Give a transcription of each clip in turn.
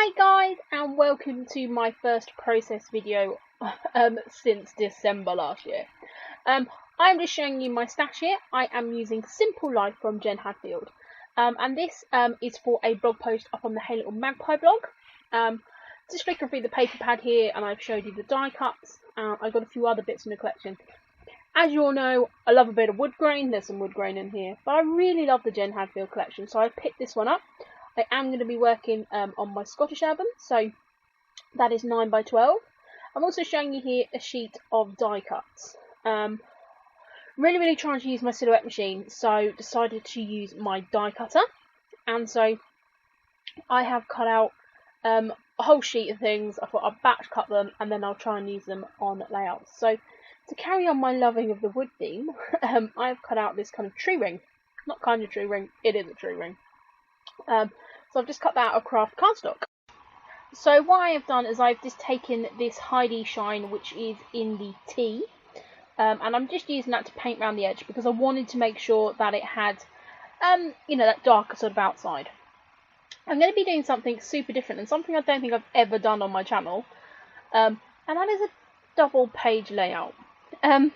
Hi guys, and welcome to my first process video since December last year. I'm just showing you my stash here. I am using Simple Life from Jen Hadfield, and this is for a blog post up on the Hey Little Magpie blog. Just flicking through the paper pad here, and I've showed you the die cuts. I've got a few other bits in the collection. As you all know, I love a bit of wood grain. There's some wood grain in here, but I really love the Jen Hadfield collection, so I picked this one up. I am going to be working on my Scottish album, so that is 9 by 12. I'm also showing you here a sheet of die cuts. Really trying to use my silhouette machine, so decided to use my die cutter. And so I have cut out a whole sheet of things. I thought I'd batch cut them and then I'll try and use them on layouts. So to carry on my loving of the wood theme, I've cut out this kind of tree ring. Not kind of tree ring, it is a tree ring. So I've just cut that out of craft cardstock. So what I have done is I've just taken this Heidi Shine, which is in the tea, and I'm just using that to paint around the edge because I wanted to make sure that it had, you know, that darker sort of outside. I'm going to be doing something super different and something I don't think I've ever done on my channel, and that is a double page layout. I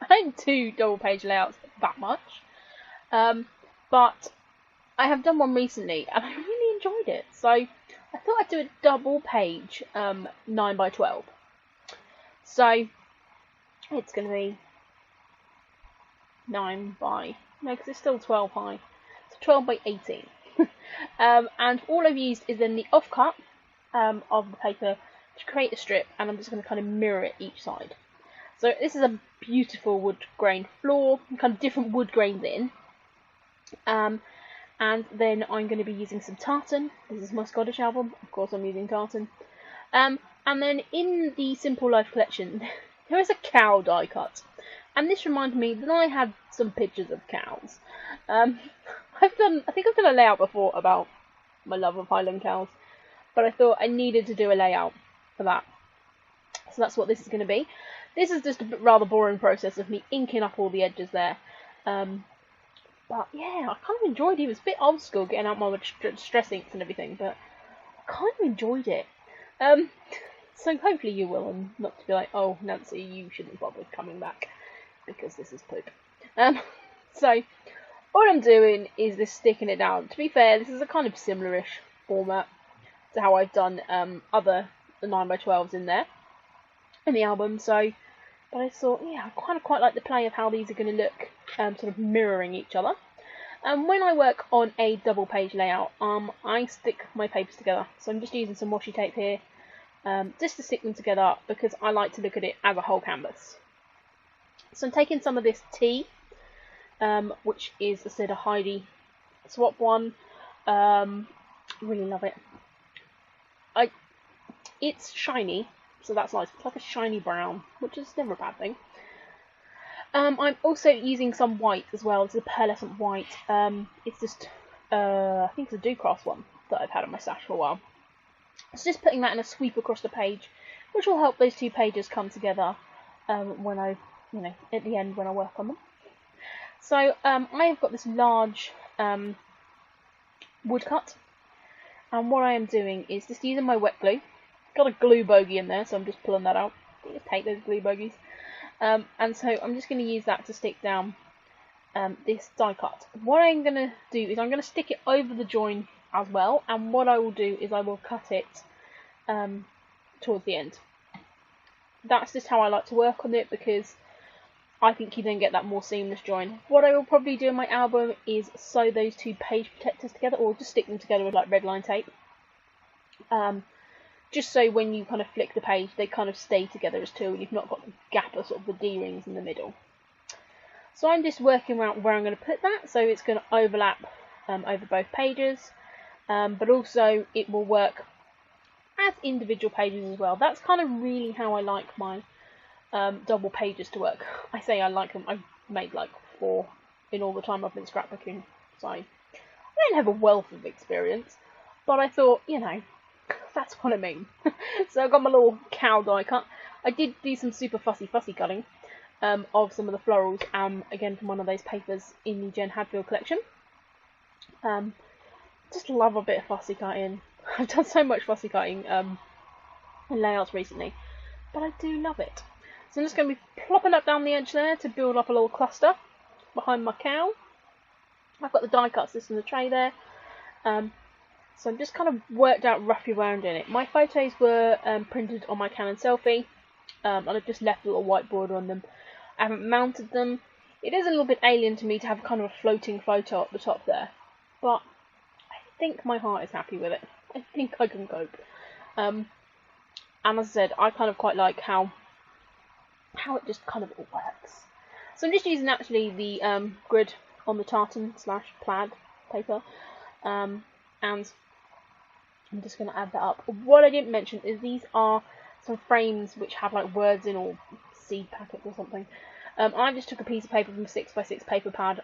don't do double page layouts that much, but I have done one recently and I really enjoyed it, so I thought I'd do a double page 9 by 12. So it's going to be 9 by, no, because it's still 12 high, so 12 by 18. And all I've used is then the offcut of the paper to create a strip, and I'm just going to kind of mirror it each side. So this is a beautiful wood grain floor, kind of different wood grains in. And then I'm going to be using some tartan. This is my Scottish album, of course I'm using tartan. And then in the Simple Life collection, there is a cow die cut. And this reminded me that I had some pictures of cows. I think I've done a layout before about my love of Highland cows, but I thought I needed to do a layout for that. So that's what this is going to be. This is just a rather boring process of me inking up all the edges there. But yeah, I kind of enjoyed it. It was a bit old school getting out my stress inks and everything, but I kind of enjoyed it. So hopefully you will, and not to be like, oh Nancy, you shouldn't bother coming back because this is poop. So all I'm doing is just sticking it down. To be fair, this is a kind of similar-ish format to how I've done other 9 by 12s in there in the album. So, but I thought, yeah, I kind of quite like the play of how these are going to look, sort of mirroring each other. And when I work on a double page layout, I stick my papers together. So I'm just using some washi tape here, just to stick them together because I like to look at it as a whole canvas. So I'm taking some of this tea, which is, as I said, a Heidi swap one. Really love it. It's shiny, so that's nice. It's like a shiny brown, which is never a bad thing. I'm also using some white as well. It's a pearlescent white. It's just, I think it's a Ducross one that I've had on my stash for a while. So just putting that in a sweep across the page, which will help those two pages come together when I, you know, at the end when I work on them. So I have got this large woodcut, and what I am doing is just using my wet glue. Got a glue bogey in there, so I'm just pulling that out. You just take those glue bogies. And so I'm just going to use that to stick down this die cut. What I'm going to do is I'm going to stick it over the join as well, and what I will do is I will cut it towards the end. That's just how I like to work on it because I think you then get that more seamless join. What I will probably do in my album is sew those two page protectors together, or just stick them together with like red line tape. Just so when you kind of flick the page, they kind of stay together as two, and you've not got the gap of sort of the D-rings in the middle. So I'm just working out where I'm going to put that, so it's going to overlap over both pages, but also it will work as individual pages as well. That's kind of really how I like my double pages to work. I say I like them. I've made like 4 in all the time I've been scrapbooking, so I don't have a wealth of experience, but I thought, you know, that's what I mean. So I've got my little cow die cut. I did do some super fussy cutting of some of the florals, again from one of those papers in the Jen Hadfield collection. Just love a bit of fussy cutting. I've done so much fussy cutting in layouts recently, but I do love it. So I'm just going to be plopping that down the edge there to build up a little cluster behind my cow. I've got the die cut system in the tray there. So I'm just kind of worked out roughly where I'm doing it. My photos were printed on my Canon selfie, and I've just left a little white border on them. I haven't mounted them. It is a little bit alien to me to have kind of a floating photo up the top there, but I think my heart is happy with it. I think I can cope. And as I said, I kind of quite like how it just kind of all works. So I'm just using actually the grid on the tartan / plaid paper, and I'm just going to add that up. What I didn't mention is these are some frames which have like words in, or seed packets or something. I just took a piece of paper from 6x6 paper pad,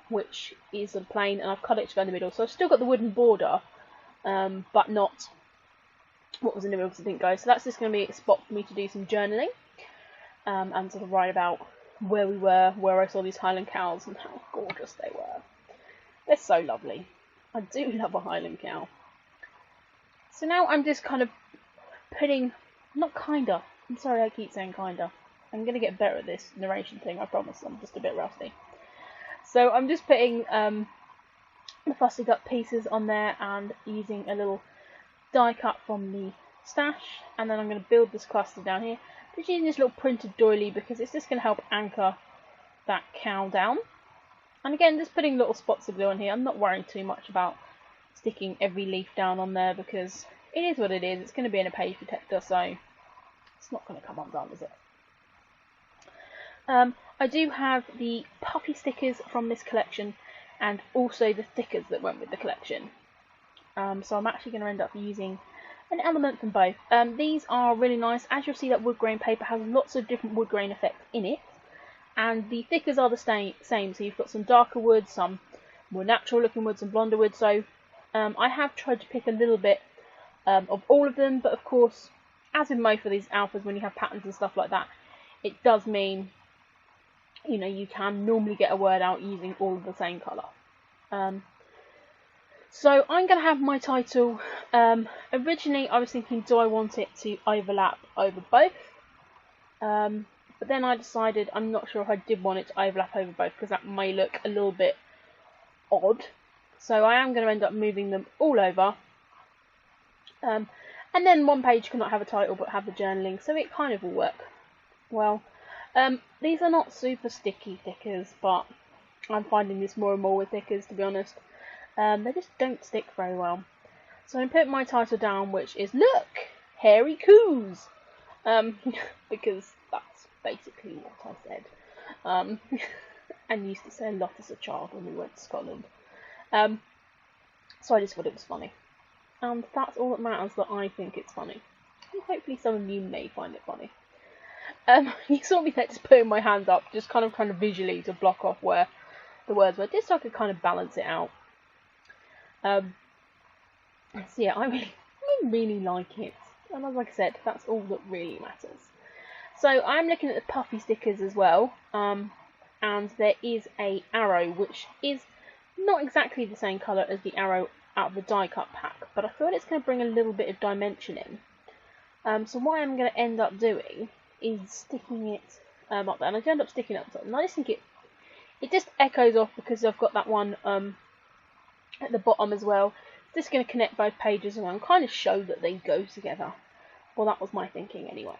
which is sort of plain, and I've cut it to go in the middle. So I've still got the wooden border, but not what was in the middle because it didn't go. So that's just going to be a spot for me to do some journaling, and sort of write about where we were, where I saw these Highland cows, and how gorgeous they were. They're so lovely. I do love a Highland cow. So now I'm just kind of putting, I'm sorry I keep saying kinda. I'm going to get better at this narration thing, I promise. I'm just a bit rusty. So I'm just putting the fussy cut pieces on there and using a little die cut from the stash, and then I'm going to build this cluster down here. Just using this little printed doily because it's just going to help anchor that cow down. And again, just putting little spots of glue on here. I'm not worrying too much about sticking every leaf down on there because it is what it is. It's going to be in a page protector, so it's not going to come undone, is it? I do have the puffy stickers from this collection and also the stickers that went with the collection. So I'm actually going to end up using an element from both. These are really nice. As you'll see, that wood grain paper has lots of different wood grain effects in it. And the thickers are the same. So you've got some darker woods, some more natural looking woods and blonder woods. So I have tried to pick a little bit of all of them. But of course, as in most of these alphas, when you have patterns and stuff like that, it does mean, you know, you can normally get a word out using all of the same colour. So I'm going to have my title, originally I was thinking, do I want it to overlap over both? But then I decided I'm not sure if I did want it to overlap over both because that may look a little bit odd. So I am going to end up moving them all over. And then one page cannot have a title but have the journaling, so it kind of will work well. These are not super sticky thickers, but I'm finding this more and more with thickers, to be honest. They just don't stick very well. So I'm putting my title down, which is, look, Hairy Coos, because that's basically what I said. And used to say a lot as a child when we went to Scotland. So I just thought it was funny. And that's all that matters, that I think it's funny. And hopefully some of you may find it funny. You saw me there just putting my hands up, just kind of trying to visually to block off where the words were, just so I could kind of balance it out. So yeah, I really like it. And as like I said, that's all that really matters. So I'm looking at the puffy stickers as well. And there is a arrow, which is not exactly the same colour as the arrow out of the die cut pack, but I thought it's going to bring a little bit of dimension in. So what I'm going to end up doing is sticking it up there, and I do end up sticking it up top, and I just think it just echoes off because I've got that one at the bottom as well. It's just going to connect both pages and kind of show that they go together. Well, that was my thinking anyway.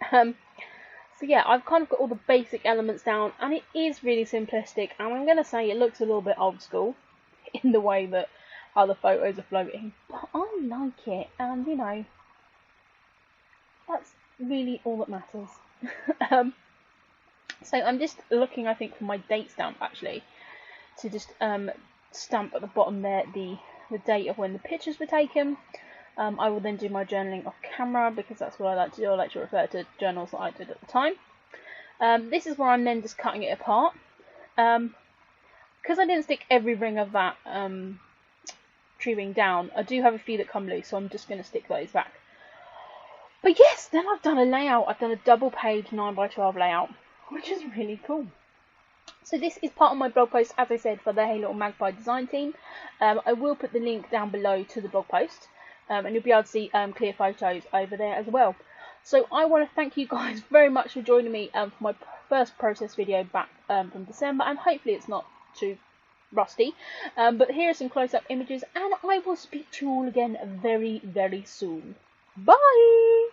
So yeah, I've kind of got all the basic elements down, and it is really simplistic, and I'm going to say it looks a little bit old school in the way that other photos are floating, but I like it, and you know, that's really all that matters. So I'm just looking, I think, for my date stamp actually, to just stamp at the bottom there the date of when the pictures were taken. I will then do my journaling off camera because that's what I like to do. I like to refer to journals that I did at the time. This is where I'm then just cutting it apart. Because I didn't stick every ring of that tree ring down, I do have a few that come loose, so I'm just going to stick those back. But yes, then I've done a layout. I've done a double page 9x12 layout, which is really cool. So this is part of my blog post, as I said, for the Hey Little Magpie design team. I will put the link down below to the blog post, and you'll be able to see clear photos over there as well. So I want to thank you guys very much for joining me for my first process video back from December, and hopefully it's not too rusty. But here are some close-up images, and I will speak to you all again very, very soon. Bye!